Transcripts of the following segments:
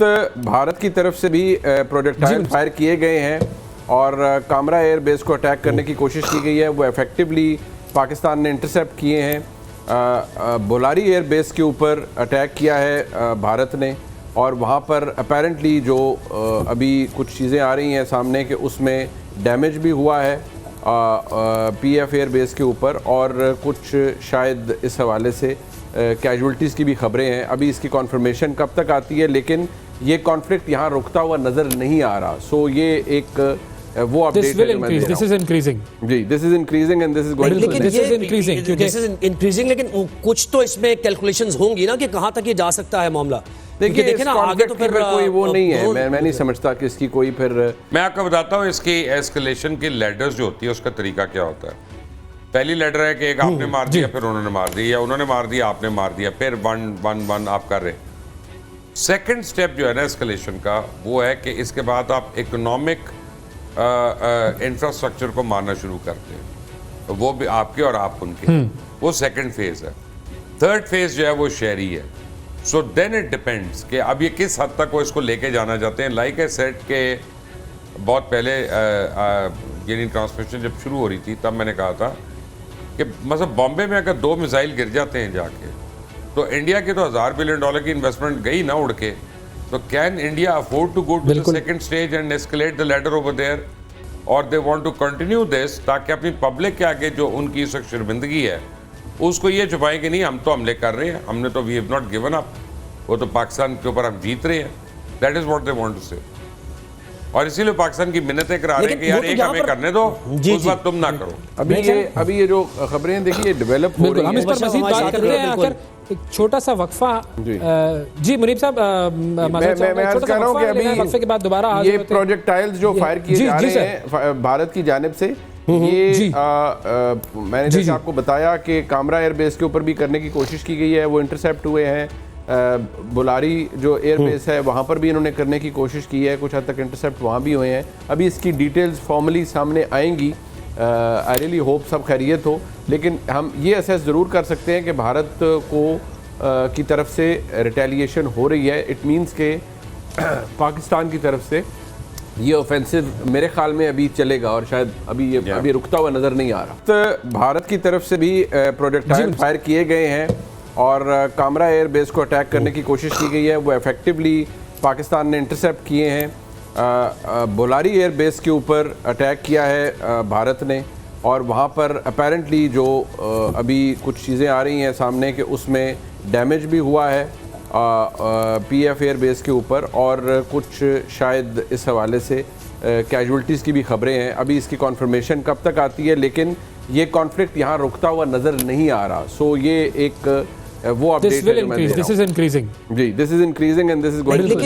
भारत की तरफ से भी प्रोजेक्टाइल फायर किए गए हैं और कामरा एयर बेस को अटैक करने की कोशिश की गई है। वो इफेक्टिवली पाकिस्तान ने इंटरसेप्ट किए हैं। बोलारी एयर बेस के ऊपर अटैक किया है भारत ने और वहाँ पर अपेरेंटली जो अभी कुछ चीज़ें आ रही हैं सामने कि उसमें डैमेज भी हुआ है PF एयर बेस के ऊपर और कुछ शायद इस हवाले से कैजुअल्टीज़ की भी खबरें हैं। अभी इसकी कॉन्फर्मेशन कब तक आती है, लेकिन ये कॉन्फ्लिक्ट यहाँ रुकता हुआ नज़र नहीं आ रहा। सो ये एक वो अपडेट है जो मैं दे रहा हूं। दिस इज इंक्रीजिंग जी, this is increasing and this is going to increasing. लेकिन कुछ तो इसमें कैलकुलेशंस होंगी ना कि कहाँ तक ये जा सकता है मामला। देखिए ना आगे तो फिर कोई वो नहीं है। मैं नहीं समझता कि इसकी कोई फिर मैं आपको बताता हूँ इसकी एस्केलेशन की लैडर्स जो होती है उसका तरीका क्या होता है। पहली लैडर है कि एक आपने मार दिया, फिर उन्होंने मार दिया, या उन्होंने मार दिया आपने मार दिया, फिर 1-1-1 आप कर रहे। सेकंड स्टेप जो है ना एस्केलेशन का वो है कि इसके बाद आप इकोनॉमिक इंफ्रास्ट्रक्चर को मारना शुरू करते हैं, वो भी आपके और आप उनके। वो सेकंड फेज है। थर्ड फेज जो है वो शहरी है। सो देन इट डिपेंड्स कि अब ये किस हद तक वो इसको लेके जाना चाहते हैं। लाइक ए सेट के बहुत पहले यानी ट्रांसमिशन जब शुरू हो रही थी तब मैंने कहा था कि मतलब बॉम्बे में अगर 2 मिसाइल गिर जाते हैं जाके तो इंडिया के तो $1000 बिलियन की इन्वेस्टमेंट गई ना उड़ के। तो can India afford to go to the second stage and escalate the ladder over there, और they want to continue this ताकि अपनी पब्लिक के आगे जो उनकी शर्मिंदगी है उसको ये छुपाएं कि नहीं हम तो हमले कर रहे हैं, हमने तो we have not given up, वो तो पाकिस्तान के ऊपर हम जीत रहे हैं। That is what they want to say. और इसीलिए पाकिस्तान की मिन्नतें करा रहे हैं कि यार एक हमें करने दो, उस बात तुम ना करो। अभी ये जो खबरें देखिए डेवलप हो रही हैं, हम इस पर मज़ीद बात करते हैं। आकर एक छोटा सा वक्फा जी मुनीब साहब, मैं अर्ज कर रहा हूं कि अभी वक्फे के बाद दोबारा ये प्रोजेक्टाइल्स जो फायर किए जा रहे हैं भारत की जानिब से, ये मैंने जैसे आपको बताया कि कामरा एयर बेस के ऊपर भी करने की कोशिश की गई है, वो इंटरसेप्ट हुए हैं। बोलारी जो एयर बेस है वहाँ पर भी इन्होंने करने की कोशिश की है, कुछ हद तक इंटरसेप्ट वहाँ भी हुए हैं। अभी इसकी डिटेल्स फॉर्मली सामने आएंगी। आई रियली होप सब खैरियत हो, लेकिन हम ये असेस ज़रूर कर सकते हैं कि भारत को की तरफ से रिटेलिएशन हो रही है। इट मीन्स के पाकिस्तान की तरफ से ये ऑफेंसिव मेरे ख्याल में अभी चलेगा और शायद अभी रुकता हुआ नज़र नहीं आ रहा। तो भारत की तरफ से भी प्रोजेक्टाइल फायर किए गए हैं और कामरा एयर बेस को अटैक करने की कोशिश की गई है। वो इफेक्टिवली पाकिस्तान ने इंटरसेप्ट किए हैं। बोलारी एयर बेस के ऊपर अटैक किया है भारत ने और वहाँ पर अपेरेंटली जो अभी कुछ चीज़ें आ रही हैं सामने कि उसमें डैमेज भी हुआ है PF एयर बेस के ऊपर और कुछ शायद इस हवाले से कैजुअल्टीज़ की भी खबरें हैं। अभी इसकी कॉन्फर्मेशन कब तक आती है, लेकिन ये कॉन्फ्लिक्ट यहाँ रुकता हुआ नज़र नहीं आ रहा। सो ये एक वो अपडेट है जो मैं दे रहा हूं। दिस इज इंक्रीजिंग जी, this is increasing and this is going to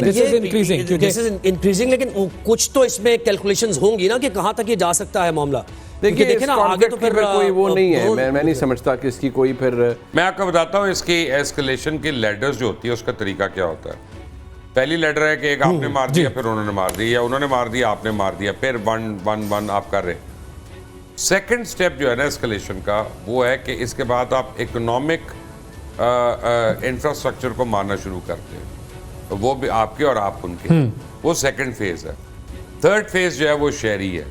increasing. लेकिन कुछ तो इसमें कैलकुलेशंस होंगी ना कि कहाँ तक ये जा सकता है मामला। देखिए ना आगे तो फिर कोई वो नहीं है। मैं नहीं समझता कि इसकी कोई फिर मैं आपको बताता हूँ इसकी एस्केलेशन की लैडर्स जो होती है उसका तरीका क्या होता है। पहली लैडर है कि एक आपने मार दिया, फिर उन्होंने मार दिया, या उन्होंने मार दिया आपने मार दिया, फिर 1-1-1 आप कर रहे। सेकंड स्टेप जो है ना एस्केलेशन का वो है कि इसके बाद आप इकोनॉमिक इंफ्रास्ट्रक्चर को मारना शुरू करते हैं, वो भी आपके और आप उनके। वो सेकंड फेज है। थर्ड फेज जो है वो शहरी है।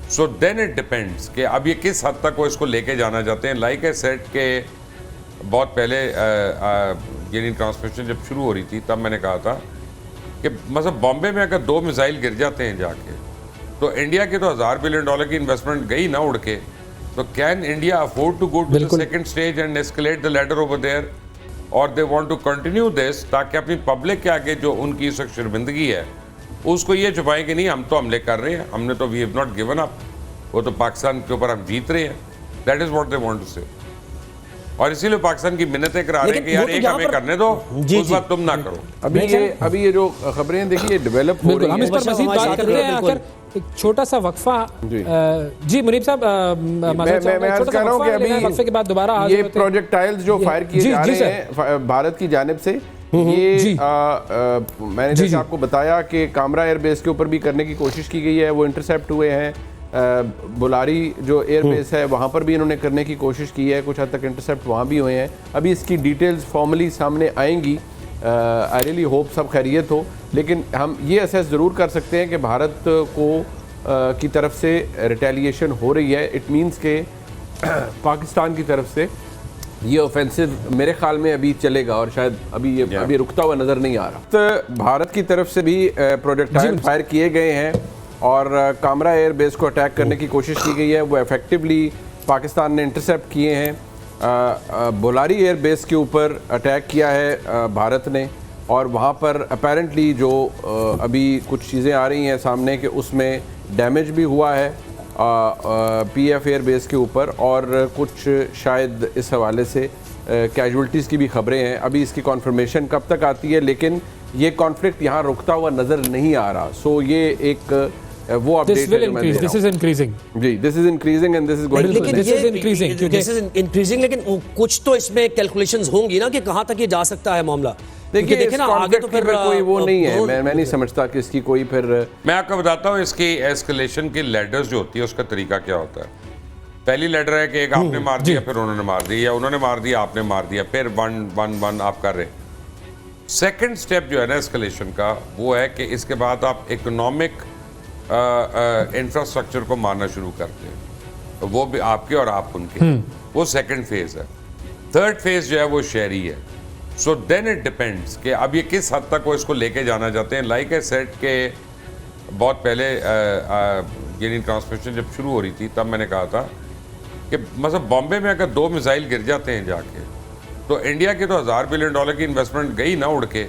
सो देन इट डिपेंड्स कि अब ये किस हद तक वो इसको लेके जाना चाहते हैं। लाइक ए सेट के बहुत पहले यानी ट्रांसमिशन जब शुरू हो रही थी तब मैंने कहा था कि मतलब बॉम्बे में अगर 2 मिसाइल गिर जाते हैं जाके तो इंडिया के तो $1000 बिलियन की इन्वेस्टमेंट गई ना उड़ के। तो can India afford to go to the second stage and escalate the ladder over there, और they want to continue this ताकि अपनी पब्लिक के आगे जो उनकी शर्मिंदगी है उसको ये छुपाएं कि नहीं हम तो हमले कर रहे हैं, हमने तो we have not given up, वो तो पाकिस्तान के ऊपर हम जीत रहे हैं। That is what they want to say. और इसीलिए पाकिस्तान की मिन्नतें करा रहे हैं कि यार एक हमें करने दो, उस बात तुम ना करो। अभी ये जो खबरें देखिए डेवलप हो रही हैं, हम इस पर मज़ीद बात करते हैं। आकर एक छोटा सा वक्फा जी मुनीब साहब, मैं अर्ज कर रहा हूं कि अभी वक्फे के बाद दोबारा ये प्रोजेक्टाइल्स जो फायर किए जा रहे हैं भारत की जानिब से, ये मैंने जैसे आपको बताया कि कामरा एयर बेस के ऊपर भी करने की कोशिश की गई है, वो इंटरसेप्ट हुए हैं। बोलारी जो एयर बेस है वहाँ पर भी इन्होंने करने की कोशिश की है, कुछ हद तक इंटरसेप्ट वहाँ भी हुए हैं। अभी इसकी डिटेल्स फॉर्मली सामने आएंगी। आई रियली होप सब खैरियत हो, लेकिन हम ये असेस ज़रूर कर सकते हैं कि भारत को की तरफ से रिटेलिएशन हो रही है। इट मीन्स के पाकिस्तान की तरफ से ये ऑफेंसिव मेरे ख्याल में अभी चलेगा और शायद अभी रुकता हुआ नज़र नहीं आ रहा। तो भारत की तरफ से भी प्रोजेक्टाइल फायर किए गए हैं और कामरा एयर बेस को अटैक करने की कोशिश की गई है। वो इफेक्टिवली पाकिस्तान ने इंटरसेप्ट किए हैं। बोलारी एयर बेस के ऊपर अटैक किया है भारत ने और वहाँ पर अपेरेंटली जो अभी कुछ चीज़ें आ रही हैं सामने कि उसमें डैमेज भी हुआ है PF एयर बेस के ऊपर और कुछ शायद इस हवाले से कैजुअल्टीज़ की भी खबरें हैं। अभी इसकी कॉन्फर्मेशन कब तक आती है, लेकिन ये कॉन्फ्लिक्ट यहाँ रुकता हुआ नज़र नहीं आ रहा। सो ये एक वो अपडेट है। दिस इज इंक्रीजिंग जी, this is increasing and this is going to this is increasing, लेकिन कुछ तो इसमें कैलकुलेशंस होंगी ना कि कहां तक ये जा सकता है मामला। देखिए ना आगे तो फिर कोई वो नहीं है, मैं नहीं समझता कि इसकी कोई फिर मैं आपको बताता हूँ इसकी एस्केलेशन की लैडर्स जो होती है उसका तरीका क्या होता है। पहली लैडर है कि एक आपने मार दिया, फिर उन्होंने मार दिया, या उन्होंने मार दिया आपने मार दिया, फिर 1-1-1 आप कर रहे। सेकंड स्टेप जो है ना एस्केलेशन का वो है कि इसके बाद आप इकोनॉमिक इंफ्रास्ट्रक्चर को मारना शुरू करते हैं, वो भी आपके और आप उनके। वो सेकंड फेज है। थर्ड फेज जो है वो शहरी है। सो देन इट डिपेंड्स कि अब ये किस हद तक वो इसको लेके जाना चाहते हैं। लाइक ए सेट के बहुत पहले यानी ट्रांसमिशन जब शुरू हो रही थी तब मैंने कहा था कि मतलब बॉम्बे में अगर 2 मिसाइल गिर जाते हैं जाके तो इंडिया के तो $1000 बिलियन की इन्वेस्टमेंट गई ना उड़ के।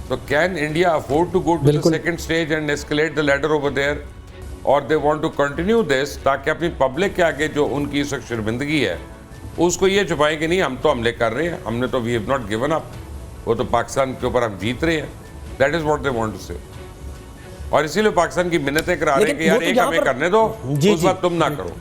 तो can India afford to go to the second stage and escalate the ladder over there, और they want to continue this ताकि अपनी पब्लिक के आगे जो उनकी इस शर्मिंदगी है उसको ये छुपाएं कि नहीं हम तो हमले कर रहे हैं, हमने तो we have not given up, वो तो पाकिस्तान के ऊपर हम जीत रहे हैं। That is what they want to say. और इसीलिए पाकिस्तान की मिन्नतें करा रहे हैं कि यार एक हमें करने दो, उस बात तुम ना करो।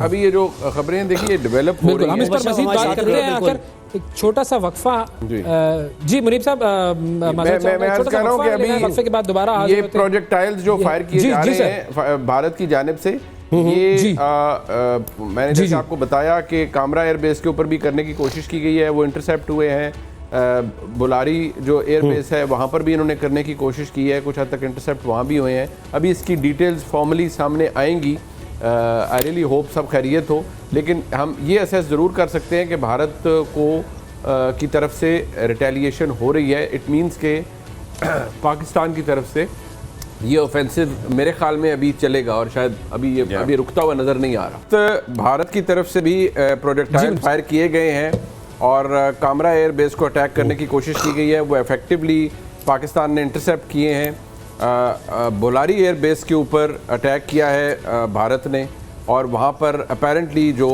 अभी ये जो खबरें देखिए डेवलप हो रही हैं, हम इस पर मज़ीद बात करते हैं। आकर एक छोटा सा वक्फा जी मुनीब साहब, मैं अर्ज कर रहा हूं कि अभी वक्फे के बाद दोबारा ये प्रोजेक्टाइल्स जो फायर किए जा रहे हैं भारत की जानिब से, ये मैंने जैसे आपको बताया कि कामरा एयर बेस के ऊपर भी करने की कोशिश की गई है, वो इंटरसेप्ट हुए हैं। बोलारी जो एयर बेस है वहाँ पर भी इन्होंने करने की कोशिश की है, कुछ हद तक इंटरसेप्ट वहाँ भी हुए हैं। अभी इसकी डिटेल्स फॉर्मली सामने आएंगी। आई रियली होप सब खैरियत हो, लेकिन हम ये असेस ज़रूर कर सकते हैं कि भारत को की तरफ से रिटेलिएशन हो रही है। इट मीन्स के पाकिस्तान की तरफ से ये ऑफेंसिव मेरे ख्याल में अभी चलेगा और शायद अभी रुकता हुआ नज़र नहीं आ रहा। तो भारत की तरफ से भी प्रोजेक्टाइल फायर किए गए हैं और कामरा एयर बेस को अटैक करने की कोशिश की गई है। वो इफेक्टिवली पाकिस्तान ने इंटरसेप्ट किए हैं। बोलारी एयर बेस के ऊपर अटैक किया है भारत ने और वहाँ पर अपेरेंटली जो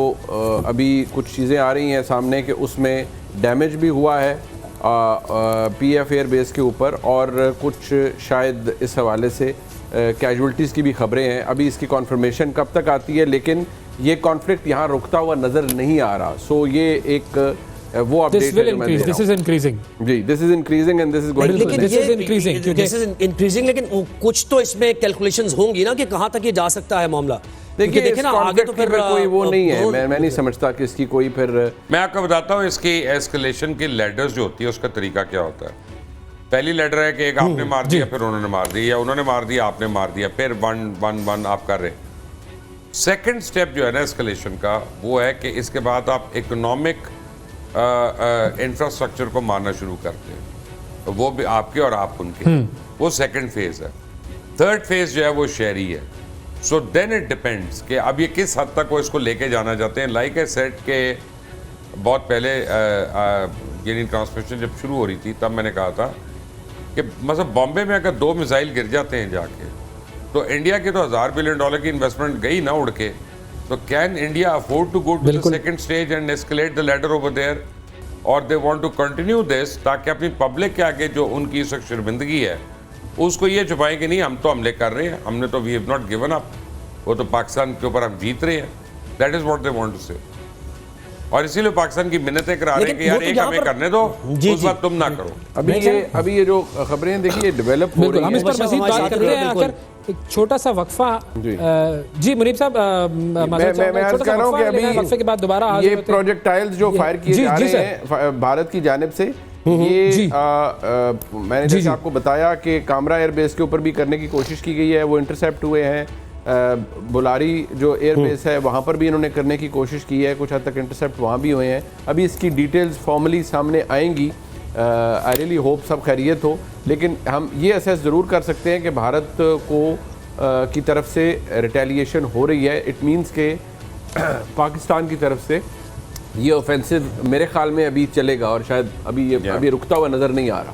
अभी कुछ चीज़ें आ रही हैं सामने कि उसमें डैमेज भी हुआ है PF एयर बेस के ऊपर और कुछ शायद इस हवाले से कैजुअल्टीज़ की भी खबरें हैं। अभी इसकी कॉन्फर्मेशन कब तक आती है, लेकिन ये कॉन्फ्लिक्ट यहाँ रुकता हुआ नज़र नहीं आ रहा। सो ये एक वो अपडेट है। दिस इज इंक्रीजिंग जी, this is increasing and this is going to this is increasing, लेकिन कुछ तो इसमें कैलकुलेशंस होंगी ना कि कहां तक ये जा सकता है मामला। देखिए ना आगे तो फिर कोई वो नहीं है, मैं नहीं समझता कि इसकी कोई फिर मैं आपको बताता हूँ इसकी एस्केलेशन की लैडर्स जो होती है उसका तरीका क्या होता है। पहली लैडर है कि एक आपने मार दिया, फिर उन्होंने मार दिया, या उन्होंने मार दिया आपने मार दिया, फिर 1-1-1 आप कर रहे। सेकंड स्टेप जो है ना एस्केलेशन का वो है कि इसके बाद आप इकोनॉमिक इंफ्रास्ट्रक्चर को मारना शुरू करते हैं, वो भी आपके और आप उनके। वो सेकंड फेज है। थर्ड फेज जो है वो शहरी है। सो देन इट डिपेंड्स कि अब ये किस हद तक वो इसको लेके जाना चाहते हैं। लाइक ए सेट के बहुत पहले यानी ट्रांसमिशन जब शुरू हो रही थी तब मैंने कहा था कि मतलब बॉम्बे में अगर 2 मिसाइल गिर जाते हैं जाके तो इंडिया के तो $1000 बिलियन की इन्वेस्टमेंट गई ना उड़ के। तो can India afford to go to the second stage and escalate the ladder over there, और they want to continue this ताकि अपनी पब्लिक के आगे जो उनकी इस शर्मिंदगी है उसको ये छुपाएं कि नहीं हम तो हमले कर रहे हैं, हमने तो we have not given up, वो तो पाकिस्तान के ऊपर हम जीत रहे हैं। That is what they want to say. और इसीलिए पाकिस्तान की मिन्नतें करा रहे हैं कि यार एक हमें करने दो, उस बात तुम ना करो। अभी ये जो खबरें देखिए डेवलप हो रही हैं, हम इस पर मज़ीद बात करते हैं। आकर एक छोटा सा वक्फा जी मुनीब साहब, मैं अर्ज कर रहा हूं कि अभी वक्फे के बाद दोबारा ये प्रोजेक्टाइल्स जो फायर किए जा रहे हैं भारत की जानिब से, ये मैंने जैसे आपको बताया कि कामरा एयरबेस के ऊपर भी करने की कोशिश की गई है, वो इंटरसेप्ट हुए हैं। बुलारी जो एयरबेस है वहाँ पर भी इन्होंने करने की कोशिश की है, कुछ हद तक इंटरसेप्ट वहाँ भी हुए हैं। अभी इसकी डिटेल्स फॉर्मली सामने आएंगी। आई रियली होप सब खैरियत हो, लेकिन हम ये असेस ज़रूर कर सकते हैं कि भारत को की तरफ से रिटेलिएशन हो रही है। इट मीन्स के पाकिस्तान की तरफ से ये ऑफेंसिव मेरे ख्याल में अभी चलेगा और शायद अभी रुकता हुआ नज़र नहीं आ रहा।